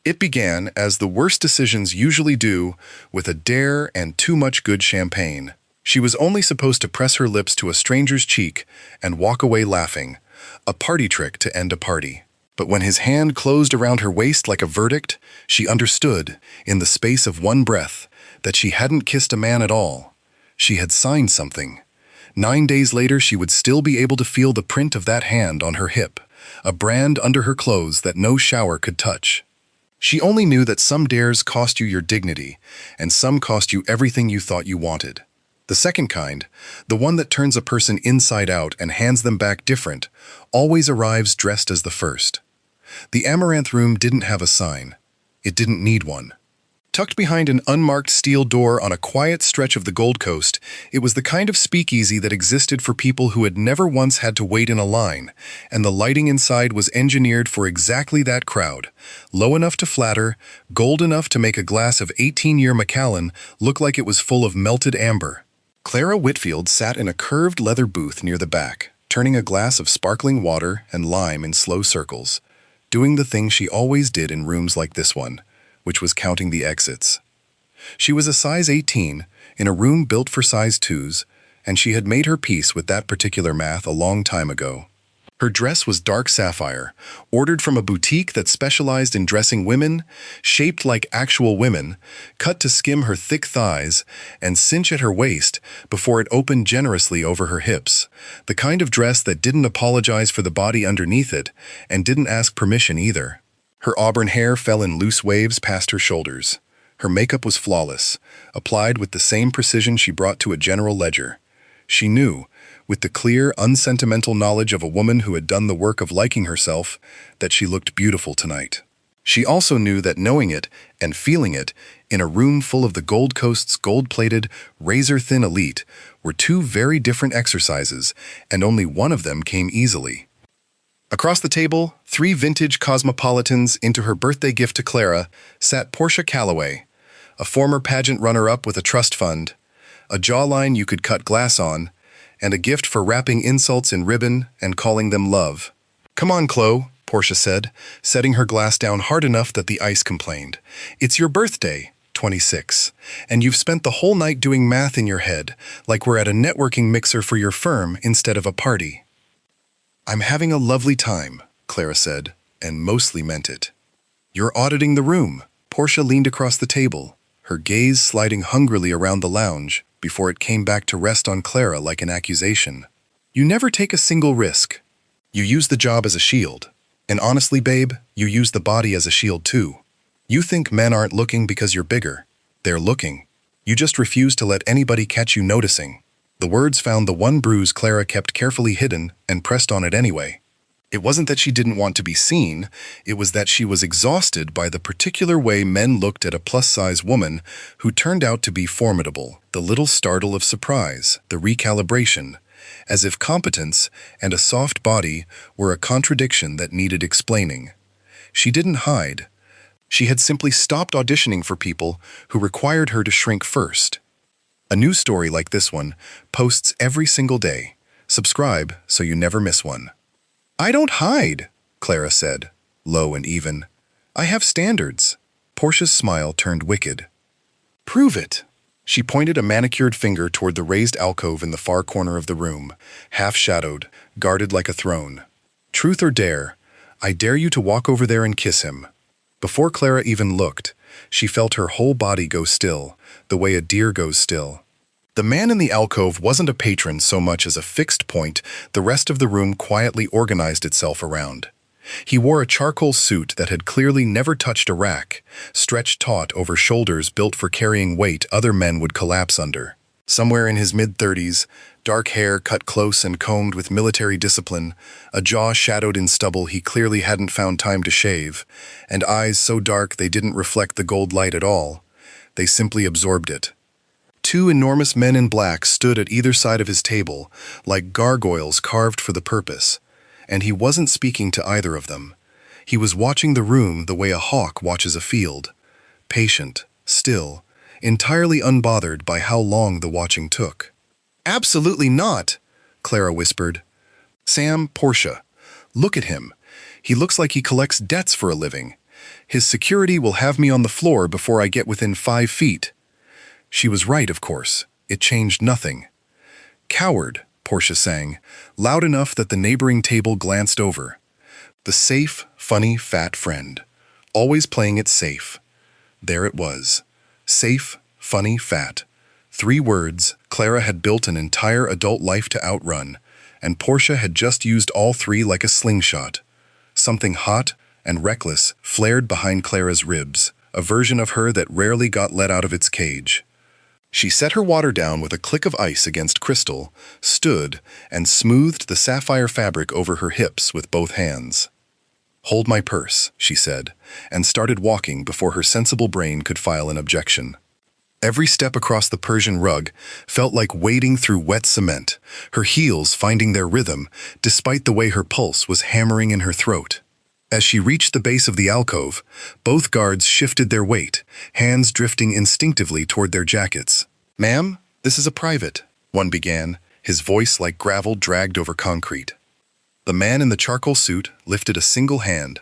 It began, as the worst decisions usually do, with a dare and too much good champagne. She was only supposed to press her lips to a stranger's cheek and walk away laughing, a party trick to end a party. But when his hand closed around her waist like a verdict, she understood, in the space of one breath, that she hadn't kissed a man at all. She had signed something. 9 days later, she would still be able to feel the print of that hand on her hip, a brand under her clothes that no shower could touch. She only knew that some dares cost you your dignity, and some cost you everything you thought you wanted. The second kind, the one that turns a person inside out and hands them back different, always arrives dressed as the first. The Amaranth Room didn't have a sign. It didn't need one. Tucked behind an unmarked steel door on a quiet stretch of the Gold Coast, it was the kind of speakeasy that existed for people who had never once had to wait in a line, and the lighting inside was engineered for exactly that crowd, low enough to flatter, gold enough to make a glass of 18-year Macallan look like it was full of melted amber. Clara Whitfield sat in a curved leather booth near the back, turning a glass of sparkling water and lime in slow circles, doing the thing she always did in rooms like this one, which was counting the exits. She was a size 18, in a room built for size 2s, and she had made her peace with that particular math a long time ago. Her dress was dark sapphire, ordered from a boutique that specialized in dressing women, shaped like actual women, cut to skim her thick thighs and cinch at her waist before it opened generously over her hips, the kind of dress that didn't apologize for the body underneath it and didn't ask permission either. Her auburn hair fell in loose waves past her shoulders. Her makeup was flawless, applied with the same precision she brought to a general ledger. She knew, with the clear, unsentimental knowledge of a woman who had done the work of liking herself, that she looked beautiful tonight. She also knew that knowing it and feeling it, in a room full of the Gold Coast's gold-plated, razor-thin elite, were two very different exercises, and only one of them came easily. Across the table, 3 vintage cosmopolitans into her birthday gift to Clara, sat Portia Calloway, a former pageant runner-up with a trust fund, a jawline you could cut glass on, and a gift for wrapping insults in ribbon and calling them love. "Come on, Chloe," Portia said, setting her glass down hard enough that the ice complained. "It's your birthday, 26, and you've spent the whole night doing math in your head, like we're at a networking mixer for your firm instead of a party." "I'm having a lovely time," Clara said, and mostly meant it. "You're auditing the room." Portia leaned across the table, her gaze sliding hungrily around the lounge before it came back to rest on Clara like an accusation. "You never take a single risk. You use the job as a shield. And honestly, babe, you use the body as a shield too. You think men aren't looking because you're bigger. They're looking. You just refuse to let anybody catch you noticing." The words found the one bruise Clara kept carefully hidden and pressed on it anyway. It wasn't that she didn't want to be seen, it was that she was exhausted by the particular way men looked at a plus-size woman who turned out to be formidable, the little startle of surprise, the recalibration, as if competence and a soft body were a contradiction that needed explaining. She didn't hide. She had simply stopped auditioning for people who required her to shrink first. A new story like this one posts every single day. Subscribe so you never miss one. "I don't hide," Clara said, low and even. "I have standards." Portia's smile turned wicked. "Prove it." She pointed a manicured finger toward the raised alcove in the far corner of the room, half-shadowed, guarded like a throne. "Truth or dare, I dare you to walk over there and kiss him." Before Clara even looked, she felt her whole body go still, the way a deer goes still. The man in the alcove wasn't a patron so much as a fixed point the rest of the room quietly organized itself around. He wore a charcoal suit that had clearly never touched a rack, stretched taut over shoulders built for carrying weight other men would collapse under. Somewhere in his mid-30s, dark hair cut close and combed with military discipline, a jaw shadowed in stubble he clearly hadn't found time to shave, and eyes so dark they didn't reflect the gold light at all. They simply absorbed it. 2 enormous men in black stood at either side of his table, like gargoyles carved for the purpose, and he wasn't speaking to either of them. He was watching the room the way a hawk watches a field, patient, still, entirely unbothered by how long the watching took. "Absolutely not," Clara whispered. "Sam, Portia, look at him. He looks like he collects debts for a living. His security will have me on the floor before I get within 5 feet. She was right, of course. It changed nothing. Coward, Portia sang, loud enough that the neighboring table glanced over. The safe, funny, fat friend. Always playing it safe. There it was. Safe, funny, fat. 3 words Clara had built an entire adult life to outrun, and Portia had just used all 3 like a slingshot. Something hot and reckless flared behind Clara's ribs, a version of her that rarely got let out of its cage. She set her water down with a click of ice against crystal, stood, and smoothed the sapphire fabric over her hips with both hands. "Hold my purse," she said, and started walking before her sensible brain could file an objection. Every step across the Persian rug felt like wading through wet cement, her heels finding their rhythm despite the way her pulse was hammering in her throat. As she reached the base of the alcove, both guards shifted their weight, hands drifting instinctively toward their jackets. "Ma'am, this is a private," one began, his voice like gravel dragged over concrete. The man in the charcoal suit lifted a single hand.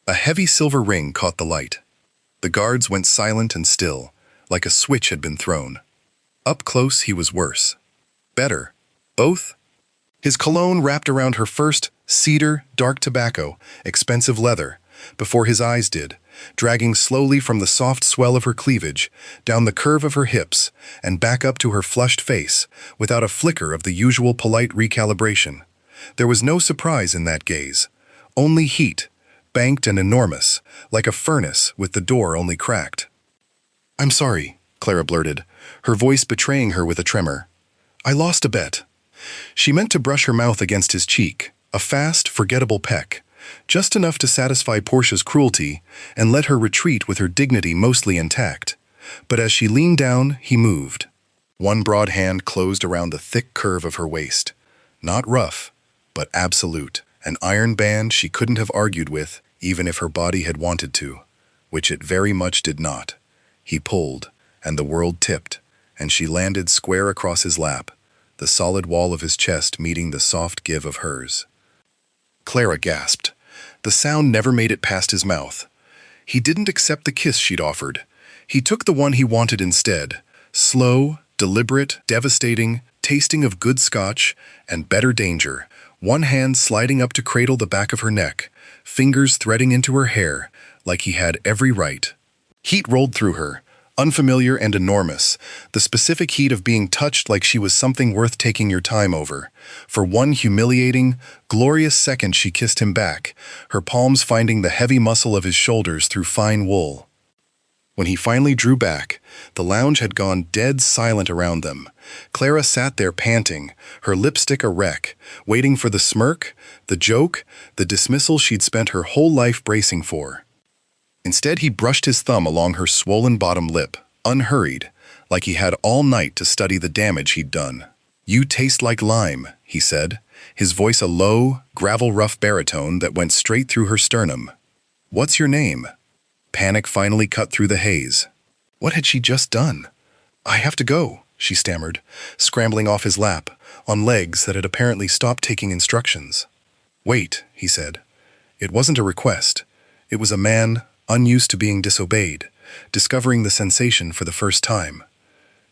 A heavy silver ring caught the light. The guards went silent and still, like a switch had been thrown. Up close, he was worse. Better. Both. His cologne wrapped around her first, cedar, dark tobacco, expensive leather, before his eyes did, dragging slowly from the soft swell of her cleavage, down the curve of her hips, and back up to her flushed face, without a flicker of the usual polite recalibration. There was no surprise in that gaze. Only heat, banked and enormous, like a furnace with the door only cracked. "I'm sorry," Clara blurted, her voice betraying her with a tremor. "I lost a bet." She meant to brush her mouth against his cheek, a fast, forgettable peck, just enough to satisfy Portia's cruelty and let her retreat with her dignity mostly intact. But as she leaned down, he moved. One broad hand closed around the thick curve of her waist. Not rough, but absolute. An iron band she couldn't have argued with, even if her body had wanted to, which it very much did not. He pulled, and the world tipped, and she landed square across his lap, the solid wall of his chest meeting the soft give of hers. Clara gasped. The sound never made it past his mouth. He didn't accept the kiss she'd offered. He took the one he wanted instead. Slow, deliberate, devastating, tasting of good scotch and better danger. One hand sliding up to cradle the back of her neck, fingers threading into her hair, like he had every right. Heat rolled through her, unfamiliar and enormous, the specific heat of being touched like she was something worth taking your time over. For one humiliating, glorious second she kissed him back, her palms finding the heavy muscle of his shoulders through fine wool. When he finally drew back, the lounge had gone dead silent around them. Clara sat there panting, her lipstick a wreck, waiting for the smirk, the joke, the dismissal she'd spent her whole life bracing for. Instead, he brushed his thumb along her swollen bottom lip, unhurried, like he had all night to study the damage he'd done. "You taste like lime," he said, his voice a low, gravel-rough baritone that went straight through her sternum. "What's your name?" Panic finally cut through the haze. What had she just done? "I have to go," she stammered, scrambling off his lap, on legs that had apparently stopped taking instructions. "Wait," he said. It wasn't a request. It was a man, unused to being disobeyed, discovering the sensation for the first time.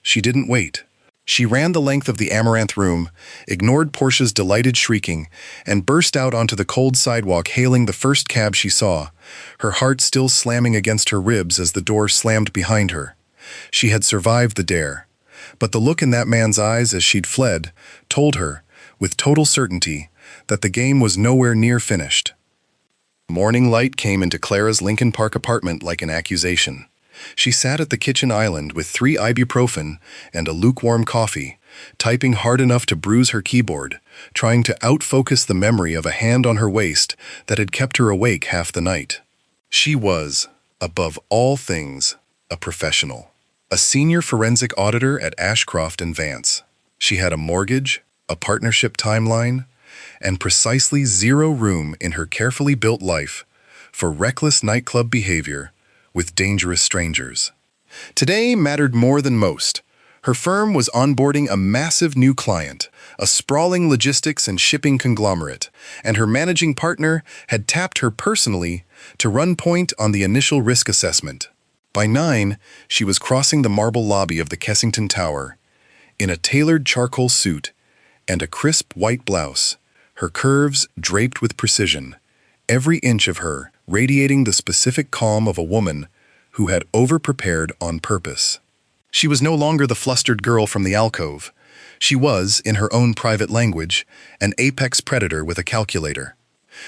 She didn't wait. She ran the length of the Amaranth Room, ignored Portia's delighted shrieking, and burst out onto the cold sidewalk hailing the first cab she saw, her heart still slamming against her ribs as the door slammed behind her. She had survived the dare, but the look in that man's eyes as she'd fled told her, with total certainty, that the game was nowhere near finished. Morning light came into Clara's Lincoln Park apartment like an accusation. She sat at the kitchen island with 3 ibuprofen and a lukewarm coffee, typing hard enough to bruise her keyboard, trying to outfocus the memory of a hand on her waist that had kept her awake half the night. She was, above all things, a professional. A senior forensic auditor at Ashcroft and Vance. She had a mortgage, a partnership timeline, and precisely 0 room in her carefully built life for reckless nightclub behavior with dangerous strangers. Today mattered more than most. Her firm was onboarding a massive new client, a sprawling logistics and shipping conglomerate, and her managing partner had tapped her personally to run point on the initial risk assessment. By 9, she was crossing the marble lobby of the Kensington Tower, in a tailored charcoal suit and a crisp white blouse, her curves draped with precision, every inch of her radiating the specific calm of a woman who had over-prepared on purpose. She was no longer the flustered girl from the alcove. She was, in her own private language, an apex predator with a calculator.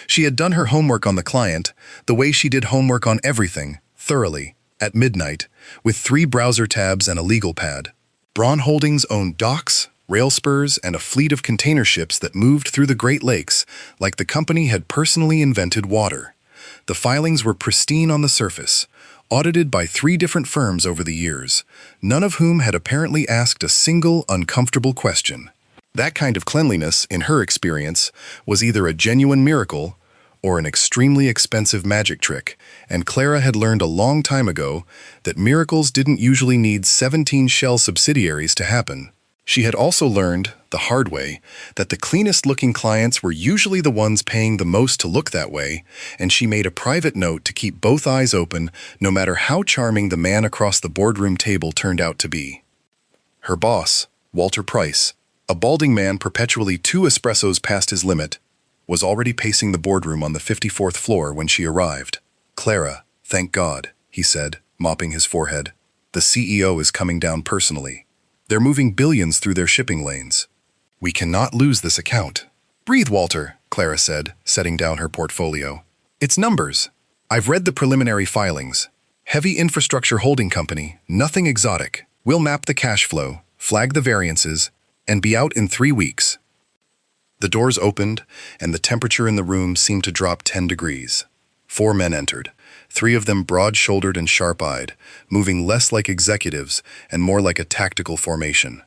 She had done her homework on the client, the way she did homework on everything, thoroughly, at midnight, with 3 browser tabs and a legal pad. Braun Holdings owned docks, rail spurs, and a fleet of container ships that moved through the Great Lakes like the company had personally invented water. The filings were pristine on the surface, audited by 3 different firms over the years, none of whom had apparently asked a single uncomfortable question. That kind of cleanliness, in her experience, was either a genuine miracle or an extremely expensive magic trick, and Clara had learned a long time ago that miracles didn't usually need 17 shell subsidiaries to happen. She had also learned, the hard way, that the cleanest-looking clients were usually the ones paying the most to look that way, and she made a private note to keep both eyes open no matter how charming the man across the boardroom table turned out to be. Her boss, Walter Price, a balding man perpetually 2 espressos past his limit, was already pacing the boardroom on the 54th floor when she arrived. "Clara, thank God," he said, mopping his forehead. "The CEO is coming down personally. They're moving billions through their shipping lanes. We cannot lose this account." "Breathe, Walter," Clara said, setting down her portfolio. "It's numbers. I've read the preliminary filings. Heavy infrastructure holding company, nothing exotic. We'll map the cash flow, flag the variances, and be out in 3 weeks." The doors opened, and the temperature in the room seemed to drop 10 degrees. 4 men entered, 3 of them broad-shouldered and sharp-eyed, moving less like executives and more like a tactical formation.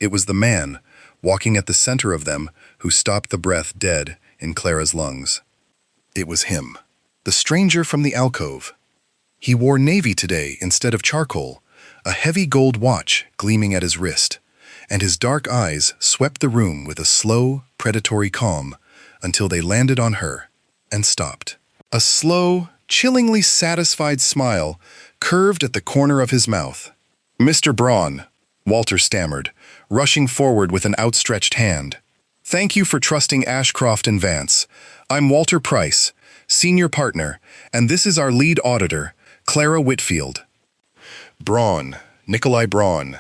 It was the man, walking at the center of them, who stopped the breath dead in Clara's lungs. It was him, the stranger from the alcove. He wore navy today instead of charcoal, a heavy gold watch gleaming at his wrist, and his dark eyes swept the room with a slow, predatory calm until they landed on her and stopped. A slow, chillingly satisfied smile curved at the corner of his mouth. "Mr. Braun," Walter stammered, rushing forward with an outstretched hand. "Thank you for trusting Ashcroft and Vance. I'm Walter Price, senior partner, and this is our lead auditor, Clara Whitfield." Braun, Nikolai Braun.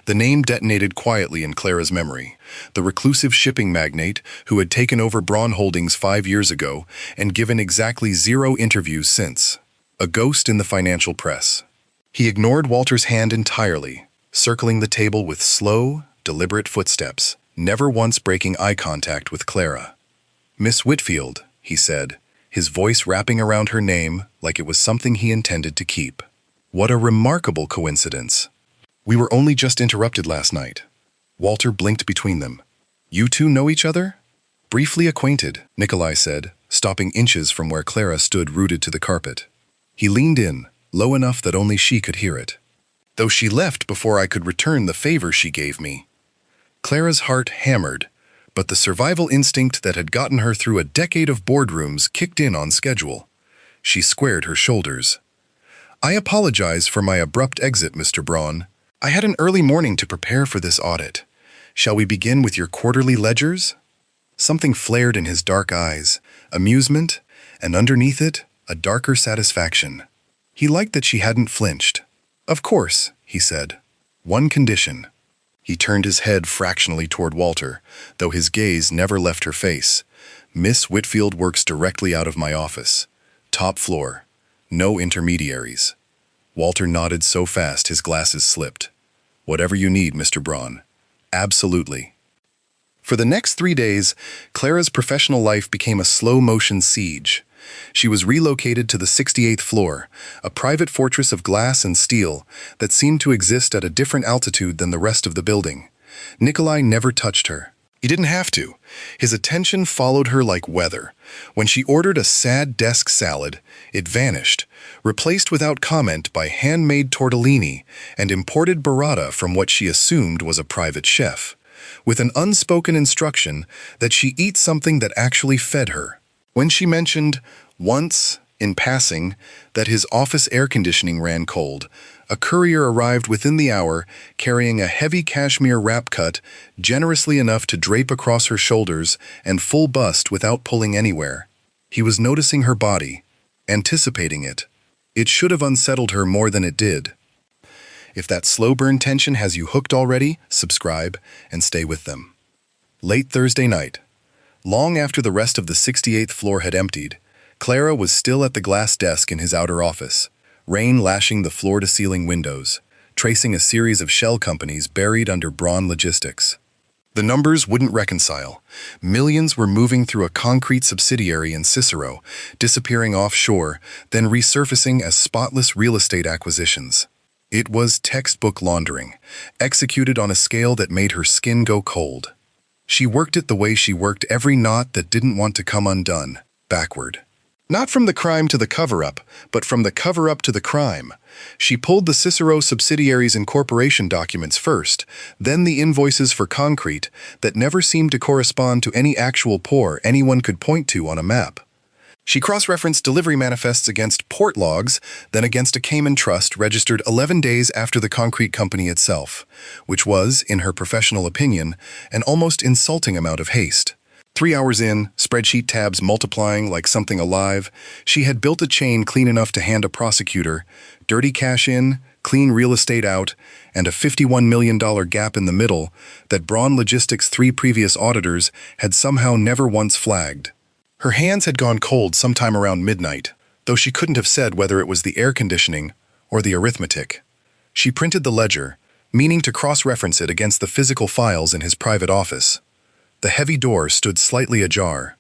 The name detonated quietly in Clara's memory, the reclusive shipping magnate who had taken over Braun Holdings 5 years ago and given exactly 0 interviews since. A ghost in the financial press. He ignored Walter's hand entirely, circling the table with slow, deliberate footsteps, never once breaking eye contact with Clara. "Miss Whitfield," he said, his voice wrapping around her name like it was something he intended to keep. "What a remarkable coincidence. We were only just interrupted last night." Walter blinked between them. "You two know each other?" "Briefly acquainted," Nikolai said, stopping inches from where Clara stood rooted to the carpet. He leaned in, low enough that only she could hear it. "Though she left before I could return the favor she gave me." Clara's heart hammered, but the survival instinct that had gotten her through a decade of boardrooms kicked in on schedule. She squared her shoulders. "I apologize for my abrupt exit, Mr. Braun. I had an early morning to prepare for this audit. Shall we begin with your quarterly ledgers?" Something flared in his dark eyes, amusement, and underneath it, a darker satisfaction. He liked that she hadn't flinched. "Of course," he said. "One condition." He turned his head fractionally toward Walter, though his gaze never left her face. "Miss Whitfield works directly out of my office. Top floor. No intermediaries." Walter nodded so fast his glasses slipped. "Whatever you need, Mr. Braun." "Absolutely." For the next 3 days, Clara's professional life became a slow-motion siege. She was relocated to the 68th floor, a private fortress of glass and steel that seemed to exist at a different altitude than the rest of the building. Nikolai never touched her, He didn't have to. His attention followed her like weather. When she ordered a sad desk salad, it vanished, replaced without comment by handmade tortellini and imported burrata from what she assumed was a private chef, with an unspoken instruction that she eat something that actually fed her. When she mentioned, once, in passing, that his office air conditioning ran cold, a courier arrived within the hour carrying a heavy cashmere wrap cut generously enough to drape across her shoulders and full bust without pulling anywhere. He was noticing her body, anticipating it. It should have unsettled her more than it did. If that slow burn tension has you hooked already, subscribe and stay with them. Late Thursday night. Long after the rest of the 68th floor had emptied, Clara was still at the glass desk in his outer office, rain lashing the floor-to-ceiling windows, tracing a series of shell companies buried under Braun Logistics. The numbers wouldn't reconcile. Millions were moving through a concrete subsidiary in Cicero, disappearing offshore, then resurfacing as spotless real estate acquisitions. It was textbook laundering, executed on a scale that made her skin go cold. She worked it the way she worked every knot that didn't want to come undone, backward. Not from the crime to the cover-up, but from the cover-up to the crime. She pulled the Cicero subsidiaries and corporation documents first, then the invoices for concrete that never seemed to correspond to any actual pour anyone could point to on a map. She cross-referenced delivery manifests against port logs, then against a Cayman trust registered 11 days after the concrete company itself, which was, in her professional opinion, an almost insulting amount of haste. 3 hours in, spreadsheet tabs multiplying like something alive, she had built a chain clean enough to hand a prosecutor, dirty cash in, clean real estate out, and a $51 million gap in the middle that Braun Logistics' 3 previous auditors had somehow never once flagged. Her hands had gone cold sometime around midnight, though she couldn't have said whether it was the air conditioning or the arithmetic. She printed the ledger, meaning to cross-reference it against the physical files in his private office. The heavy door stood slightly ajar.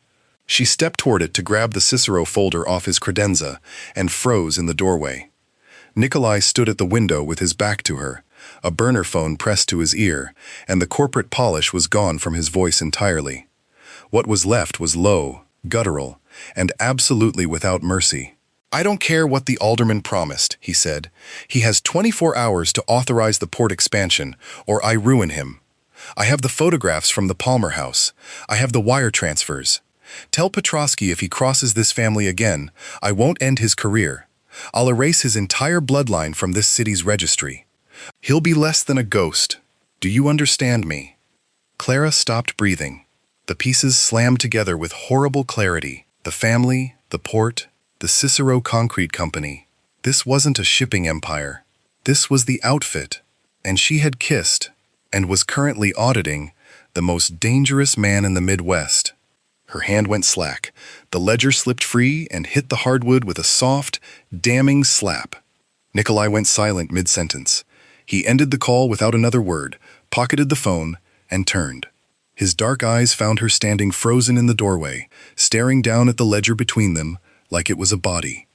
She stepped toward it to grab the Cicero folder off his credenza and froze in the doorway. Nikolai stood at the window with his back to her, a burner phone pressed to his ear, and the corporate polish was gone from his voice entirely. What was left was low, guttural, and absolutely without mercy. "I don't care what the alderman promised," he said. "He has 24 hours to authorize the port expansion, or I ruin him. I have the photographs from the Palmer house. I have the wire transfers. Tell Petrosky if he crosses this family again, I won't end his career. I'll erase his entire bloodline from this city's registry. He'll be less than a ghost. Do you understand me?" Clara stopped breathing. The pieces slammed together with horrible clarity. The family, the port, the Cicero Concrete Company. This wasn't a shipping empire. This was the outfit. And she had kissed, and was currently auditing, the most dangerous man in the Midwest. Her hand went slack. The ledger slipped free and hit the hardwood with a soft, damning slap. Nikolai went silent mid-sentence. He ended the call without another word, pocketed the phone, and turned. His dark eyes found her standing frozen in the doorway, staring down at the ledger between them like it was a body.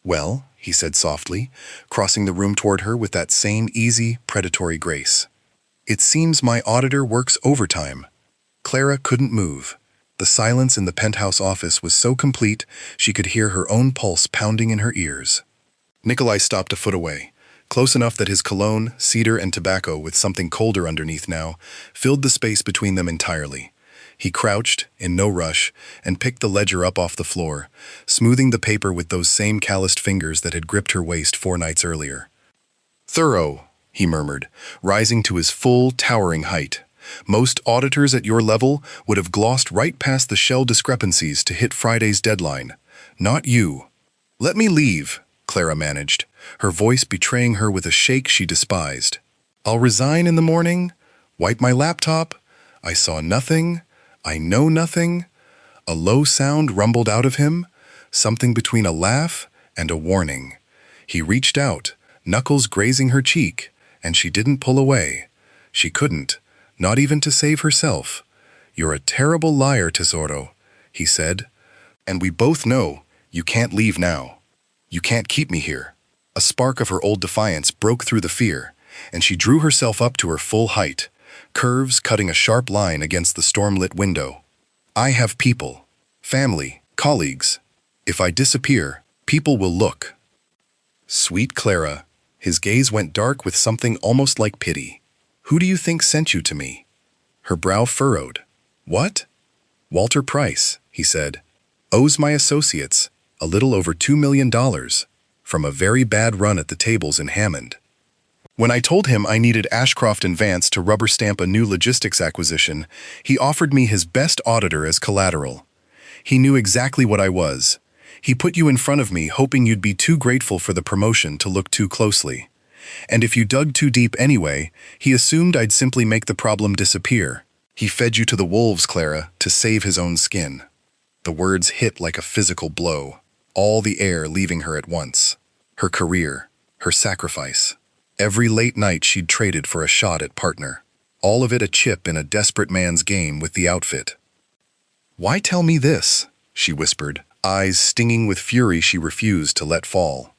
"Well," he said softly, crossing the room toward her with that same easy, predatory grace. "It seems my auditor works overtime." Clara couldn't move. The silence in the penthouse office was so complete she could hear her own pulse pounding in her ears. Nikolai stopped a foot away, close enough that his cologne, cedar, and tobacco, with something colder underneath now, filled the space between them entirely. He crouched, in no rush, and picked the ledger up off the floor, smoothing the paper with those same calloused fingers that had gripped her waist 4 nights earlier. "Thorough," he murmured, rising to his full, towering height. "Most auditors at your level would have glossed right past the shell discrepancies to hit Friday's deadline. Not you." "Let me leave," Clara managed, her voice betraying her with a shake she despised. "I'll resign in the morning, wipe my laptop. I saw nothing. I know nothing." A low sound rumbled out of him, something between a laugh and a warning. He reached out, knuckles grazing her cheek, and she didn't pull away. She couldn't, not even to save herself. "You're a terrible liar, Tesoro," he said. "And we both know you can't leave now. You can't keep me here." A spark of her old defiance broke through the fear, and she drew herself up to her full height, curves cutting a sharp line against the storm-lit window. I have people, family, colleagues. If I disappear, people will look. Sweet Clara, his gaze went dark with something almost like pity. Who do you think sent you to me? Her brow furrowed. What? Walter Price, he said, owes my associates a little over $2 million from a very bad run at the tables in Hammond. When I told him I needed Ashcroft and Vance to rubber stamp a new logistics acquisition, he offered me his best auditor as collateral. He knew exactly what I was. He put you in front of me hoping you'd be too grateful for the promotion to look too closely. And if you dug too deep anyway, he assumed I'd simply make the problem disappear. He fed you to the wolves, Clara, to save his own skin. The words hit like a physical blow, all the air leaving her at once. Her career, her sacrifice. Every late night she'd traded for a shot at partner. All of it a chip in a desperate man's game with the outfit. Why tell me this? She whispered, eyes stinging with fury she refused to let fall.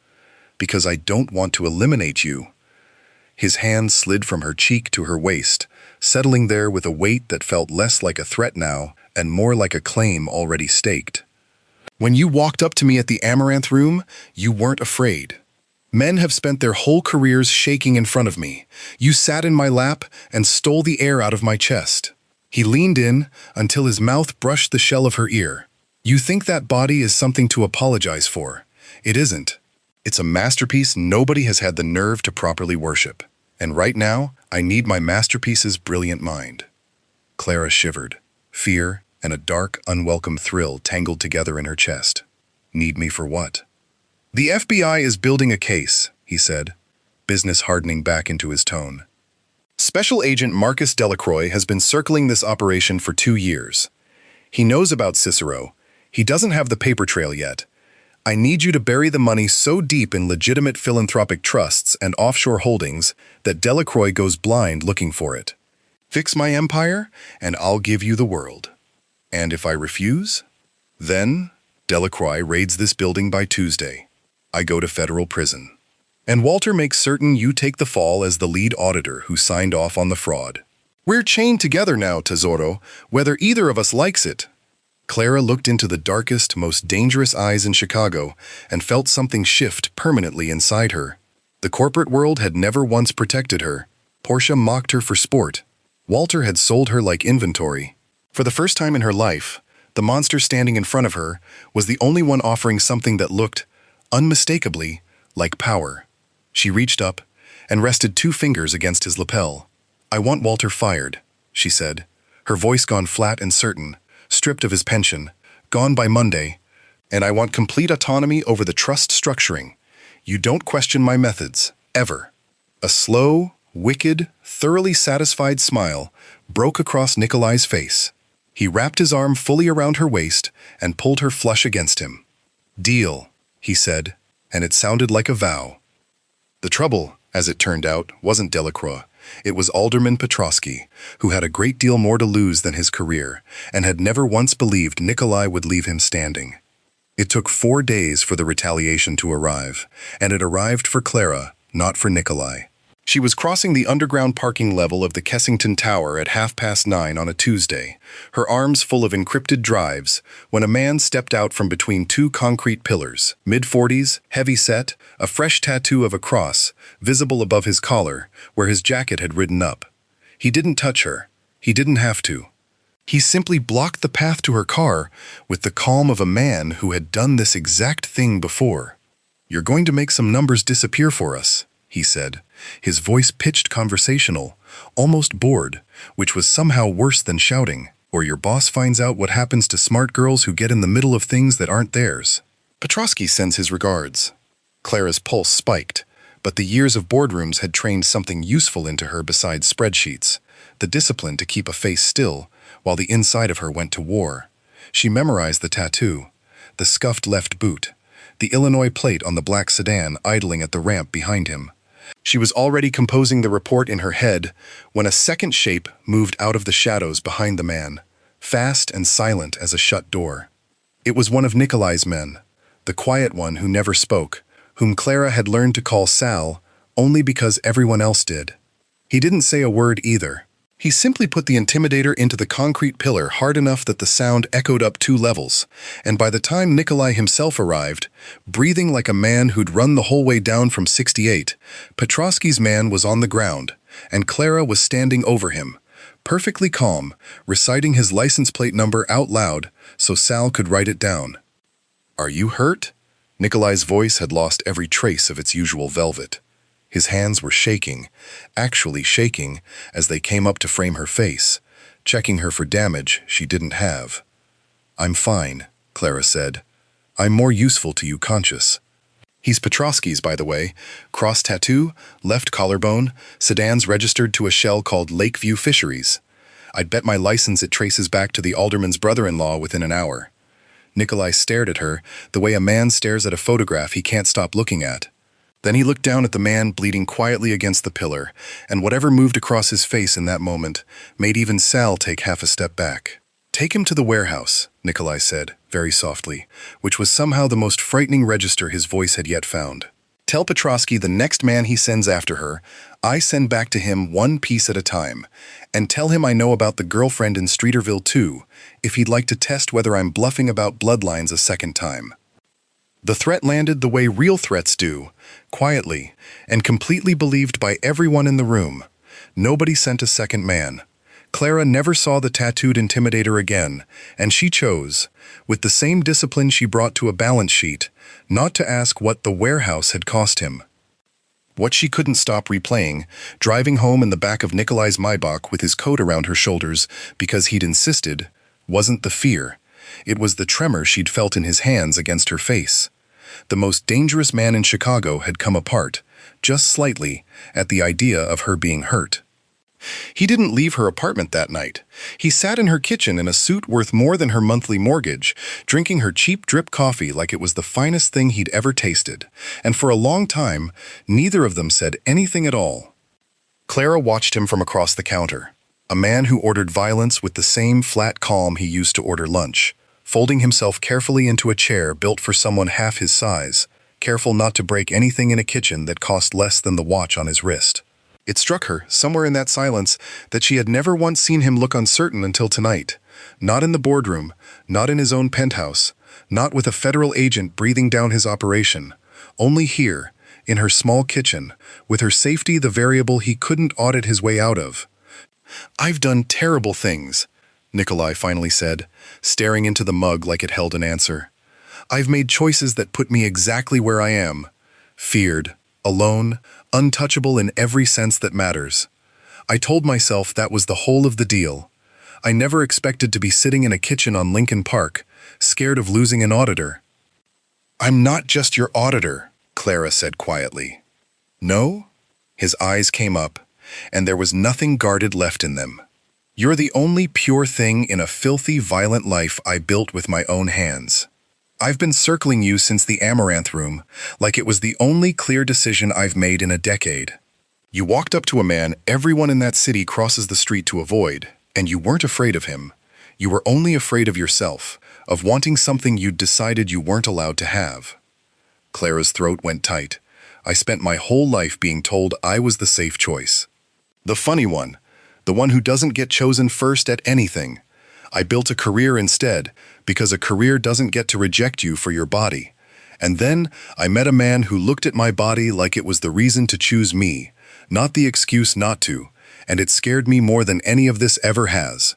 Because I don't want to eliminate you. His hand slid from her cheek to her waist, settling there with a weight that felt less like a threat now and more like a claim already staked. When you walked up to me at the Amaranth Room, you weren't afraid. Men have spent their whole careers shaking in front of me. You sat in my lap and stole the air out of my chest. He leaned in until his mouth brushed the shell of her ear. You think that body is something to apologize for. It isn't. It's a masterpiece nobody has had the nerve to properly worship. And right now, I need my masterpiece's brilliant mind. Clara shivered. Fear and a dark, unwelcome thrill tangled together in her chest. Need me for what? The FBI is building a case, he said, business hardening back into his tone. Special Agent Marcus Delacroix has been circling this operation for 2 years. He knows about Cicero. He doesn't have the paper trail yet. I need you to bury the money so deep in legitimate philanthropic trusts and offshore holdings that Delacroix goes blind looking for it. Fix my empire, and I'll give you the world. And if I refuse? Then Delacroix raids this building by Tuesday. I go to federal prison. And Walter makes certain you take the fall as the lead auditor who signed off on the fraud. We're chained together now, Tesoro, whether either of us likes it. Clara looked into the darkest, most dangerous eyes in Chicago and felt something shift permanently inside her. The corporate world had never once protected her. Portia mocked her for sport. Walter had sold her like inventory. For the first time in her life, the monster standing in front of her was the only one offering something that looked, unmistakably, like power. She reached up and rested 2 fingers against his lapel. I want Walter fired, she said, her voice gone flat and certain, stripped of his pension, gone by Monday, and I want complete autonomy over the trust structuring. You don't question my methods, ever. A slow, wicked, thoroughly satisfied smile broke across Nikolai's face. He wrapped his arm fully around her waist and pulled her flush against him. Deal, he said, and it sounded like a vow. The trouble, as it turned out, wasn't Delacroix. It was Alderman Petrosky, who had a great deal more to lose than his career, and had never once believed Nikolai would leave him standing. It took 4 days for the retaliation to arrive, and it arrived for Clara, not for Nikolai. She was crossing the underground parking level of the Kessington Tower at 9:30 on a Tuesday, her arms full of encrypted drives, when a man stepped out from between 2 concrete pillars, mid-40s, heavy-set, a fresh tattoo of a cross, visible above his collar, where his jacket had ridden up. He didn't touch her. He didn't have to. He simply blocked the path to her car with the calm of a man who had done this exact thing before. "You're going to make some numbers disappear for us," he said, his voice pitched conversational, almost bored, which was somehow worse than shouting, "or your boss finds out what happens to smart girls who get in the middle of things that aren't theirs. Petrosky sends his regards." Clara's pulse spiked, but the years of boardrooms had trained something useful into her besides spreadsheets, the discipline to keep a face still while the inside of her went to war. She memorized the tattoo, the scuffed left boot, the Illinois plate on the black sedan idling at the ramp behind him. She was already composing the report in her head when a second shape moved out of the shadows behind the man, fast and silent as a shut door. It was one of Nikolai's men, the quiet one who never spoke, whom Clara had learned to call Sal only because everyone else did. He didn't say a word either. He simply put the intimidator into the concrete pillar hard enough that the sound echoed up 2 levels, and by the time Nikolai himself arrived, breathing like a man who'd run the whole way down from 68, Petrosky's man was on the ground, and Clara was standing over him, perfectly calm, reciting his license plate number out loud so Sal could write it down. "Are you hurt?" Nikolai's voice had lost every trace of its usual velvet. His hands were shaking, actually shaking, as they came up to frame her face, checking her for damage she didn't have. "I'm fine," Clara said. "I'm more useful to you conscious." He's Petrosky's, by the way. Cross tattoo, left collarbone, sedans registered to a shell called Lakeview Fisheries. I'd bet my license it traces back to the alderman's brother-in-law within an hour. Nikolai stared at her, the way a man stares at a photograph he can't stop looking at. Then he looked down at the man bleeding quietly against the pillar, and whatever moved across his face in that moment made even Sal take half a step back. "Take him to the warehouse," Nikolai said, very softly, which was somehow the most frightening register his voice had yet found. "Tell Petrosky the next man he sends after her, I send back to him 1 piece at a time. And tell him I know about the girlfriend in Streeterville too, if he'd like to test whether I'm bluffing about bloodlines a second time." The threat landed the way real threats do, quietly, and completely believed by everyone in the room. Nobody sent a second man. Clara never saw the tattooed intimidator again, and she chose, with the same discipline she brought to a balance sheet, not to ask what the warehouse had cost him. What she couldn't stop replaying, driving home in the back of Nikolai's Maybach with his coat around her shoulders because he'd insisted, wasn't the fear. It was the tremor she'd felt in his hands against her face. The most dangerous man in Chicago had come apart, just slightly, at the idea of her being hurt. He didn't leave her apartment that night. He sat in her kitchen in a suit worth more than her monthly mortgage, drinking her cheap drip coffee like it was the finest thing he'd ever tasted. And for a long time, neither of them said anything at all. Clara watched him from across the counter, a man who ordered violence with the same flat calm he used to order lunch, folding himself carefully into a chair built for someone half his size, careful not to break anything in a kitchen that cost less than the watch on his wrist. It struck her, somewhere in that silence, that she had never once seen him look uncertain until tonight. Not in the boardroom, not in his own penthouse, not with a federal agent breathing down his operation. Only here, in her small kitchen, with her safety the variable he couldn't audit his way out of. "I've done terrible things," Nikolai finally said, staring into the mug like it held an answer. "I've made choices that put me exactly where I am. Feared, alone, untouchable in every sense that matters. I told myself that was the whole of the deal. I never expected to be sitting in a kitchen on Lincoln Park, scared of losing an auditor." "I'm not just your auditor," Clara said quietly. "No?" His eyes came up, and there was nothing guarded left in them. "You're the only pure thing in a filthy, violent life I built with my own hands. I've been circling you since the Amaranth Room, like it was the only clear decision I've made in a decade. You walked up to a man everyone in that city crosses the street to avoid, and you weren't afraid of him. You were only afraid of yourself, of wanting something you'd decided you weren't allowed to have." Clara's throat went tight. "I spent my whole life being told I was the safe choice. The funny one, the one who doesn't get chosen first at anything. I built a career instead, because a career doesn't get to reject you for your body. And then I met a man who looked at my body like it was the reason to choose me, not the excuse not to, and it scared me more than any of this ever has."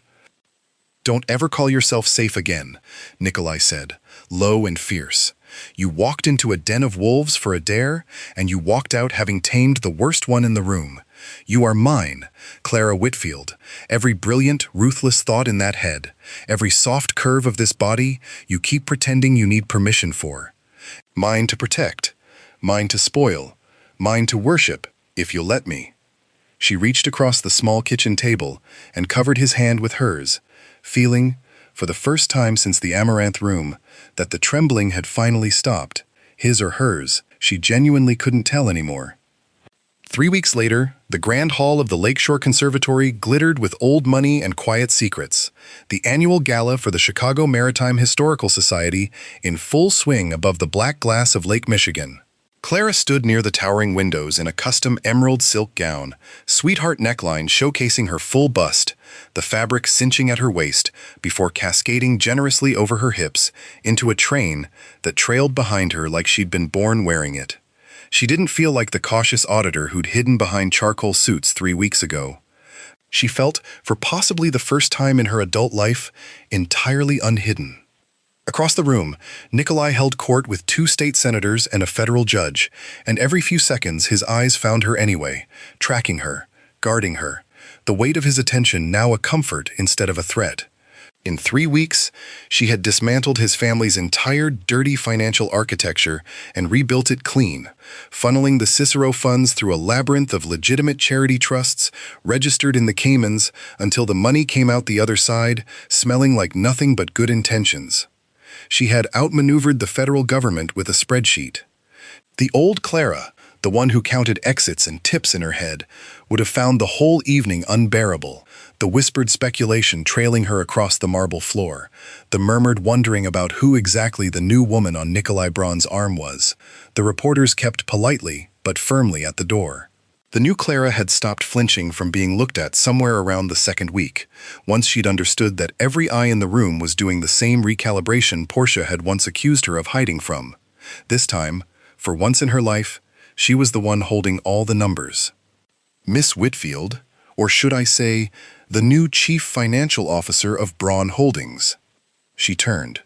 "Don't ever call yourself safe again," Nikolai said, low and fierce. "You walked into a den of wolves for a dare, and you walked out having tamed the worst one in the room. You are mine, Clara Whitfield. Every brilliant, ruthless thought in that head, every soft curve of this body, you keep pretending you need permission for. Mine to protect, mine to spoil, mine to worship, if you'll let me." She reached across the small kitchen table and covered his hand with hers, feeling, for the first time since the Amaranth Room, that the trembling had finally stopped, his or hers. She genuinely couldn't tell anymore. 3 weeks later, the Grand Hall of the Lakeshore Conservatory glittered with old money and quiet secrets, the annual gala for the Chicago Maritime Historical Society in full swing above the black glass of Lake Michigan. Clara stood near the towering windows in a custom emerald silk gown, sweetheart neckline showcasing her full bust, the fabric cinching at her waist before cascading generously over her hips into a train that trailed behind her like she'd been born wearing it. She didn't feel like the cautious auditor who'd hidden behind charcoal suits 3 weeks ago. She felt, for possibly the first time in her adult life, entirely unhidden. Across the room, Nikolai held court with 2 state senators and a federal judge, and every few seconds his eyes found her anyway, tracking her, guarding her, the weight of his attention now a comfort instead of a threat. In 3 weeks, she had dismantled his family's entire dirty financial architecture and rebuilt it clean, funneling the Cicero funds through a labyrinth of legitimate charity trusts registered in the Caymans until the money came out the other side, smelling like nothing but good intentions. She had outmaneuvered the federal government with a spreadsheet. The old Clara, the one who counted exits and tips in her head, would have found the whole evening unbearable, the whispered speculation trailing her across the marble floor, the murmured wondering about who exactly the new woman on Nikolai Braun's arm was. The reporters kept politely but firmly at the door. The new Clara had stopped flinching from being looked at somewhere around the 2nd week, once she'd understood that every eye in the room was doing the same recalibration Portia had once accused her of hiding from. This time, for once in her life, she was the one holding all the numbers. Miss Whitfield, or should I say, the new chief financial officer of Braun Holdings. She turned.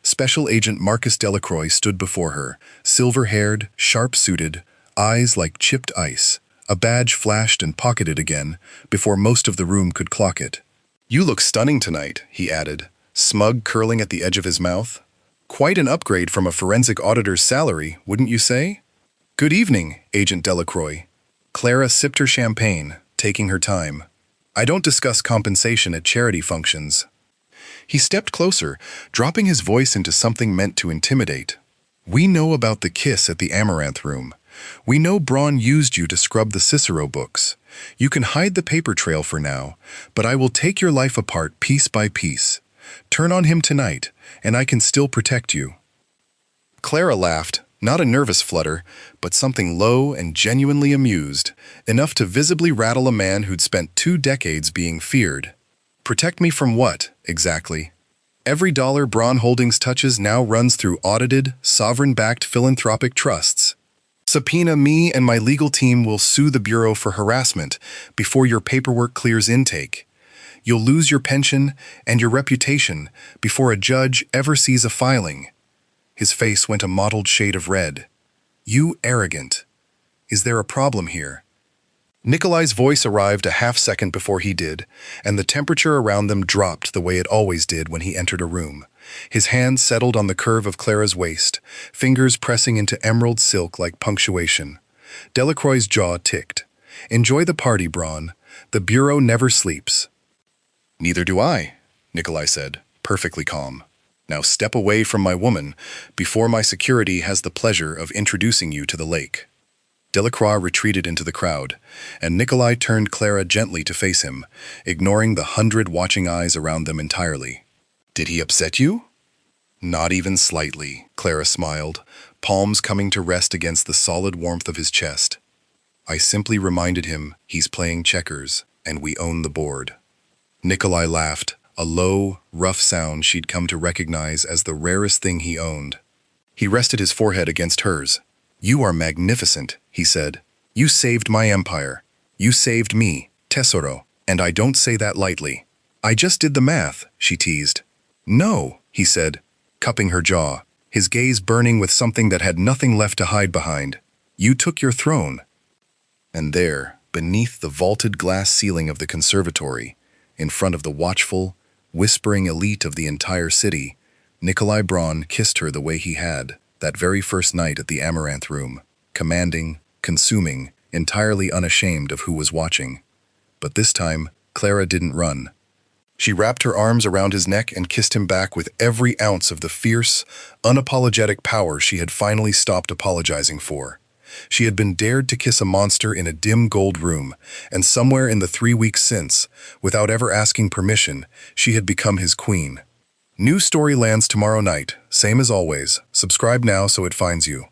Special Agent Marcus Delacroix stood before her, silver-haired, sharp-suited, eyes like chipped ice. A badge flashed and pocketed again before most of the room could clock it. "You look stunning tonight," he added, smug curling at the edge of his mouth. "Quite an upgrade from a forensic auditor's salary, wouldn't you say?" "Good evening, Agent Delacroix." Clara sipped her champagne, taking her time. "I don't discuss compensation at charity functions." He stepped closer, dropping his voice into something meant to intimidate. "We know about the kiss at the Amaranth Room. We know Braun used you to scrub the Cicero books. You can hide the paper trail for now, but I will take your life apart piece by piece. Turn on him tonight, and I can still protect you." Clara laughed, not a nervous flutter, but something low and genuinely amused, enough to visibly rattle a man who'd spent 2 decades being feared. "Protect me from what, exactly?" "Every dollar Braun Holdings touches now runs through audited, sovereign-backed philanthropic trusts. Subpoena me and my legal team will sue the Bureau for harassment before your paperwork clears intake. You'll lose your pension and your reputation before a judge ever sees a filing." His face went a mottled shade of red. "You arrogant. Is there a problem here?" Nikolai's voice arrived a half-second before he did, and the temperature around them dropped the way it always did when he entered a room. His hand settled on the curve of Clara's waist, fingers pressing into emerald silk like punctuation. Delacroix's jaw ticked. "Enjoy the party, Braun. The Bureau never sleeps." "Neither do I," Nikolai said, perfectly calm. "Now step away from my woman before my security has the pleasure of introducing you to the lake." Delacroix retreated into the crowd, and Nikolai turned Clara gently to face him, ignoring the 100 watching eyes around them entirely. "Did he upset you?" "Not even slightly," Clara smiled, palms coming to rest against the solid warmth of his chest. "I simply reminded him he's playing checkers, and we own the board." Nikolai laughed, a low, rough sound she'd come to recognize as the rarest thing he owned. He rested his forehead against hers. "You are magnificent," he said. "You saved my empire. You saved me, Tesoro, and I don't say that lightly." "I just did the math," she teased. "No," he said, cupping her jaw, his gaze burning with something that had nothing left to hide behind. "You took your throne." And there, beneath the vaulted glass ceiling of the conservatory, in front of the watchful, whispering elite of the entire city, Nikolai Braun kissed her the way he had, that very first night at the Amaranth Room, commanding, consuming, entirely unashamed of who was watching. But this time, Clara didn't run. She wrapped her arms around his neck and kissed him back with every ounce of the fierce, unapologetic power she had finally stopped apologizing for. She had been dared to kiss a monster in a dim gold room, and somewhere in the 3 weeks since, without ever asking permission, she had become his queen. New story lands tomorrow night, same as always. Subscribe now so it finds you.